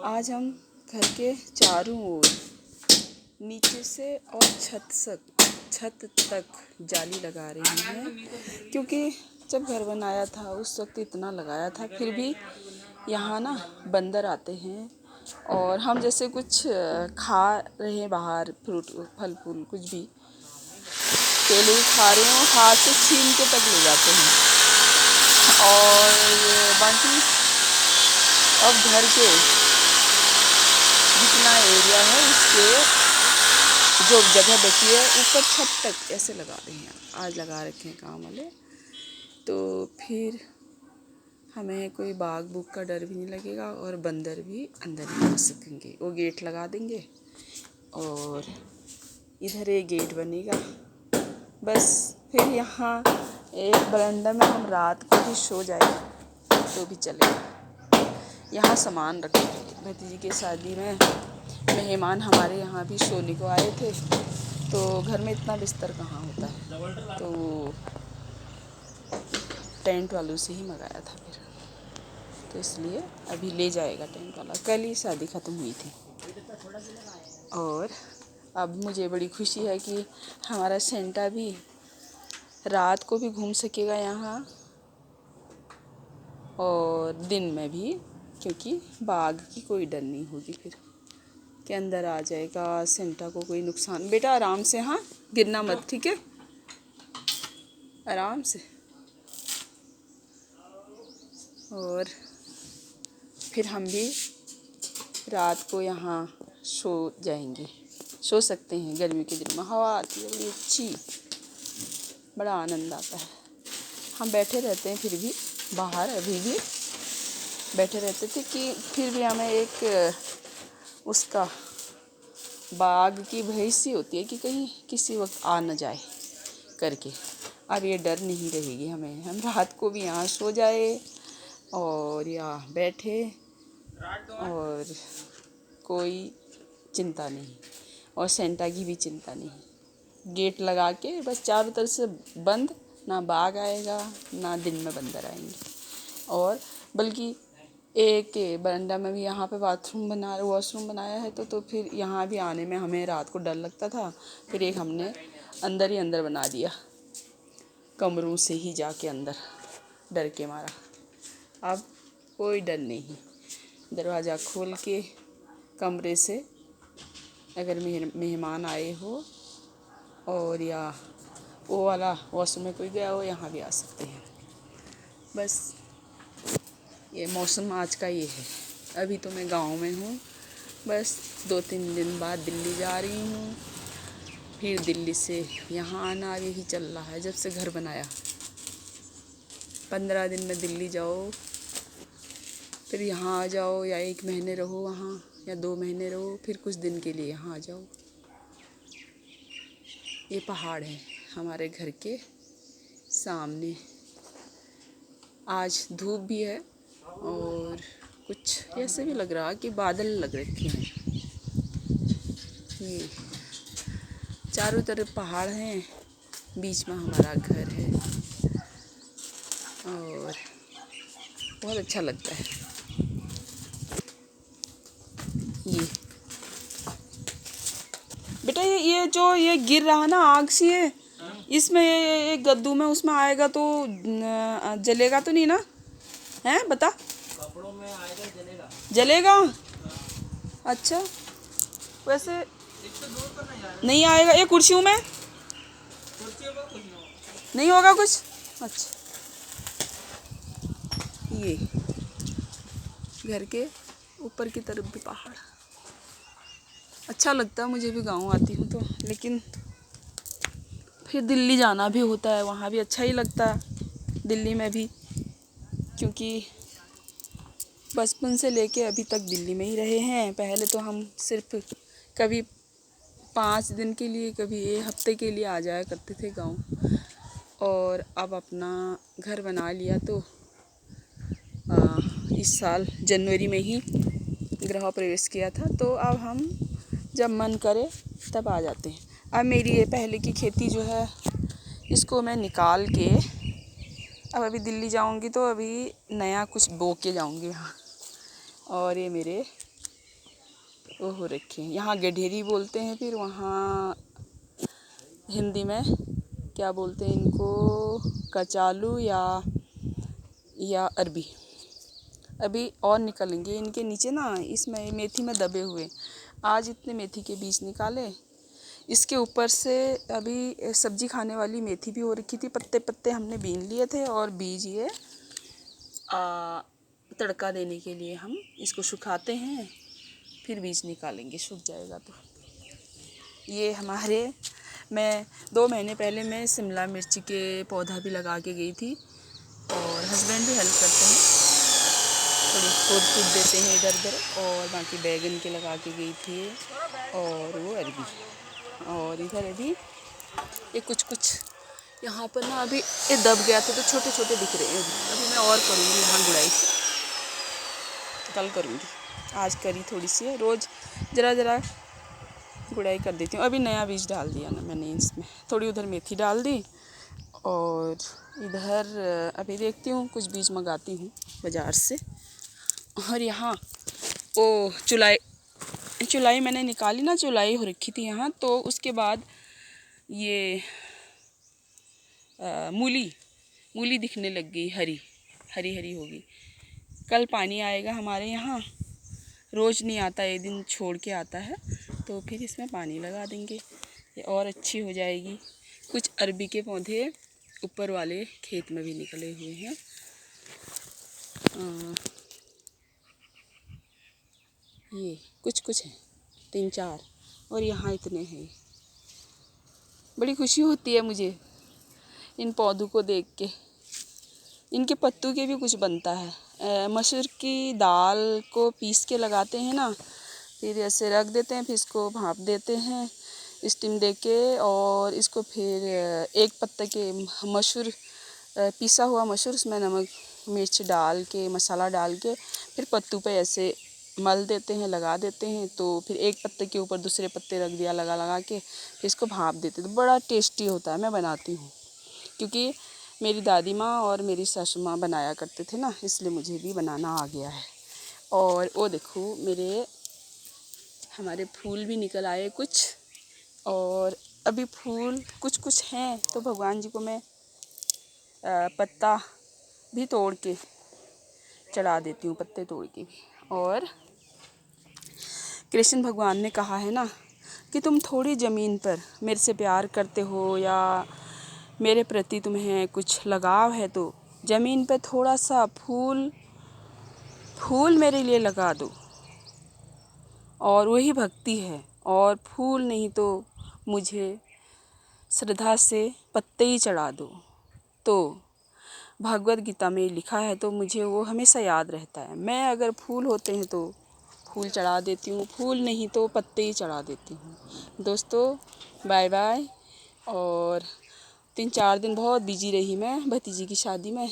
आज हम घर के चारों ओर नीचे से और छत तक जाली लगा रहे हैं, क्योंकि जब घर बनाया था उस वक्त इतना लगाया था, फिर भी यहाँ ना बंदर आते हैं और हम जैसे कुछ खा रहे हैं बाहर, फ्रूट फल फूल कुछ भी केले खा रहे हो, हाथ से छीन के तक ले जाते हैं। और बाकी अब घर के जितना एरिया है उसके जो जगह बची है ऊपर छत तक ऐसे लगा रहे हैं, आज लगा रखे हैं काम वाले, तो फिर हमें कोई बाग बुग का डर भी नहीं लगेगा और बंदर भी अंदर नहीं आ सकेंगे। वो गेट लगा देंगे और इधर एक गेट बनेगा बस। फिर यहाँ एक बरामदा में हम रात को भी सो जाए तो भी चलेगा। यहाँ सामान रखेंगे। भतीजी की शादी में मेहमान हमारे यहाँ भी सोने को आए थे, तो घर में इतना बिस्तर कहाँ होता है, तो टेंट वालों से ही मंगाया था फिर, तो इसलिए अभी ले जाएगा टेंट वाला। कल ही शादी ख़त्म हुई थी और अब मुझे बड़ी खुशी है कि हमारा सेंटा भी रात को भी घूम सकेगा यहाँ और दिन में भी, क्योंकि बाघ की कोई डर नहीं होगी फिर के अंदर आ जाएगा। सेंटा को कोई नुकसान, बेटा आराम से, हाँ गिरना मत, ठीक है, आराम से। और फिर हम भी रात को यहाँ सो जाएंगे, सो सकते हैं। गर्मी के दिन में हवा आती है बड़ी अच्छी, बड़ा आनंद आता है। हम बैठे रहते हैं फिर भी बाहर, अभी भी बैठे रहते थे कि फिर भी हमें एक उसका बाघ की भय सी होती है कि कहीं किसी वक्त आ न जाए करके। अब ये डर नहीं रहेगी हमें, हम रात को भी यहाँ सो जाए और यहाँ बैठे और कोई चिंता नहीं, और सेंटा की भी चिंता नहीं। गेट लगा के बस चारों तरफ से बंद, ना बाघ आएगा ना दिन में बंदर आएंगे। और बल्कि एक बरामदा में भी यहाँ पे वॉशरूम बनाया है, तो फिर यहाँ भी आने में हमें रात को डर लगता था, फिर एक हमने अंदर ही अंदर बना दिया, कमरों से ही जाके अंदर डर के मारा। अब कोई डर नहीं, दरवाज़ा खोल के कमरे से अगर मेहमान आए हो और या वो वाला वॉशरूम में कोई गया हो, यहाँ भी आ सकते हैं। बस ये मौसम आज का ये है। अभी तो मैं गांव में हूँ, बस 2-3 दिन बाद दिल्ली जा रही हूँ, फिर दिल्ली से यहाँ आना यही चल रहा है जब से घर बनाया। 15 दिन में दिल्ली जाओ, फिर यहाँ आ जाओ, या 1 महीने रहो वहाँ, या 2 महीने रहो, फिर कुछ दिन के लिए यहाँ आ जाओ। ये पहाड़ है हमारे घर के सामने। आज धूप भी है और कुछ ऐसे भी लग रहा कि बादल लग रखे हैं। ये चारों तरफ पहाड़ हैं, बीच में हमारा घर है और बहुत अच्छा लगता है। ये बेटा ये जो ये गिर रहा ना आग सी है, इसमें ये गद्दू में उसमें आएगा तो जलेगा तो नहीं ना, हैं बता? कपड़ों में आएगा, जलेगा। जलेगा? अच्छा, वैसे नहीं आएगा। ये कुर्सियों में नहीं होगा कुछ? अच्छा, ये घर के ऊपर की तरफ भी पहाड़ अच्छा लगता है। मुझे भी गांव आती हूँ तो, लेकिन फिर दिल्ली जाना भी होता है, वहाँ भी अच्छा ही लगता है दिल्ली में भी, क्योंकि बचपन से लेके अभी तक दिल्ली में ही रहे हैं। पहले तो हम सिर्फ कभी 5 दिन के लिए, कभी 1 हफ्ते के लिए आ जाया करते थे गांव, और अब अपना घर बना लिया तो इस साल जनवरी में ही गृह प्रवेश किया था, तो अब हम जब मन करे तब आ जाते हैं। अब मेरी ये पहले की खेती जो है इसको मैं निकाल के अब अभी दिल्ली जाऊंगी तो अभी नया कुछ बो के जाऊंगी यहाँ। और ये मेरे वो हो रखे हैं। यहाँ गडेरी बोलते हैं, फिर वहाँ हिंदी में क्या बोलते हैं इनको, कचालू या अरबी। अभी और निकलेंगे इनके नीचे ना, इसमें मेथी में दबे हुए। आज इतने मेथी के बीज निकाले। इसके ऊपर से अभी सब्जी खाने वाली मेथी भी हो रखी थी, पत्ते पत्ते हमने बीन लिए थे, और बीज ये तड़का देने के लिए हम इसको सुखाते हैं, फिर बीज निकालेंगे, सूख जाएगा तो। ये मैं 2 महीने पहले मैं शिमला मिर्ची के पौधा भी लगा के गई थी, और हस्बैंड भी हेल्प करते हैं, थोड़ी खोद फूद देते हैं इधर उधर। और बाकी बैगन के लगा के गई थी, और वो अरबी। और इधर अभी ये कुछ यहाँ पर ना अभी ये दब गया था तो छोटे छोटे दिख रहे हैं। अभी मैं और करूँगी यहाँ गुड़ाई, कल करूँगी, आज करी थोड़ी सी है। रोज़ ज़रा गुड़ाई कर देती हूँ। अभी नया बीज डाल दिया ना मैंने इसमें, थोड़ी उधर मेथी डाल दी, और इधर अभी देखती हूँ कुछ बीज मंगाती हूँ बाज़ार से। और यहाँ ओ चुलाई मैंने निकाली ना, चुलाई हो रखी थी यहाँ, तो उसके बाद ये मूली दिखने लग गई, हरी होगी। कल पानी आएगा हमारे यहाँ, रोज़ नहीं आता, एक दिन छोड़ के आता है, तो फिर इसमें पानी लगा देंगे, ये और अच्छी हो जाएगी। कुछ अरबी के पौधे ऊपर वाले खेत में भी निकले हुए हैं। ये कुछ हैं, 3-4, और यहाँ इतने हैं। बड़ी खुशी होती है मुझे इन पौधों को देख के। इनके पत्तों के भी कुछ बनता है। मसूर की दाल को पीस के लगाते हैं ना, फिर ऐसे रख देते हैं, फिर इसको भाप देते हैं स्टीम दे के, और इसको फिर एक पत्ते के मसूर, पिसा हुआ मसूर, उसमें नमक मिर्च डाल के, मसाला डाल के, फिर पत्तों पे ऐसे मल देते हैं, लगा देते हैं। तो फिर एक पत्ते के ऊपर दूसरे पत्ते रख दिया, लगा के फिर इसको भाप देते, तो बड़ा टेस्टी होता है। मैं बनाती हूँ क्योंकि मेरी दादी माँ और मेरी सासू माँ बनाया करते थे ना, इसलिए मुझे भी बनाना आ गया है। और वो देखो हमारे फूल भी निकल आए कुछ, और अभी फूल कुछ हैं, तो भगवान जी को मैं पत्ता भी तोड़ के चढ़ा देती हूँ, पत्ते तोड़ के भी। और कृष्ण भगवान ने कहा है ना कि तुम थोड़ी ज़मीन पर मेरे से प्यार करते हो, या मेरे प्रति तुम्हें कुछ लगाव है, तो ज़मीन पर थोड़ा सा फूल मेरे लिए लगा दो, और वही भक्ति है। और फूल नहीं तो मुझे श्रद्धा से पत्ते ही चढ़ा दो। तो भगवद गीता में लिखा है, तो मुझे वो हमेशा याद रहता है। मैं अगर फूल होते हैं तो फूल चढ़ा देती हूँ, फूल नहीं तो पत्ते ही चढ़ा देती हूँ। दोस्तों बाय बाय। और 3-4 दिन बहुत बिजी रही मैं भतीजी की शादी में,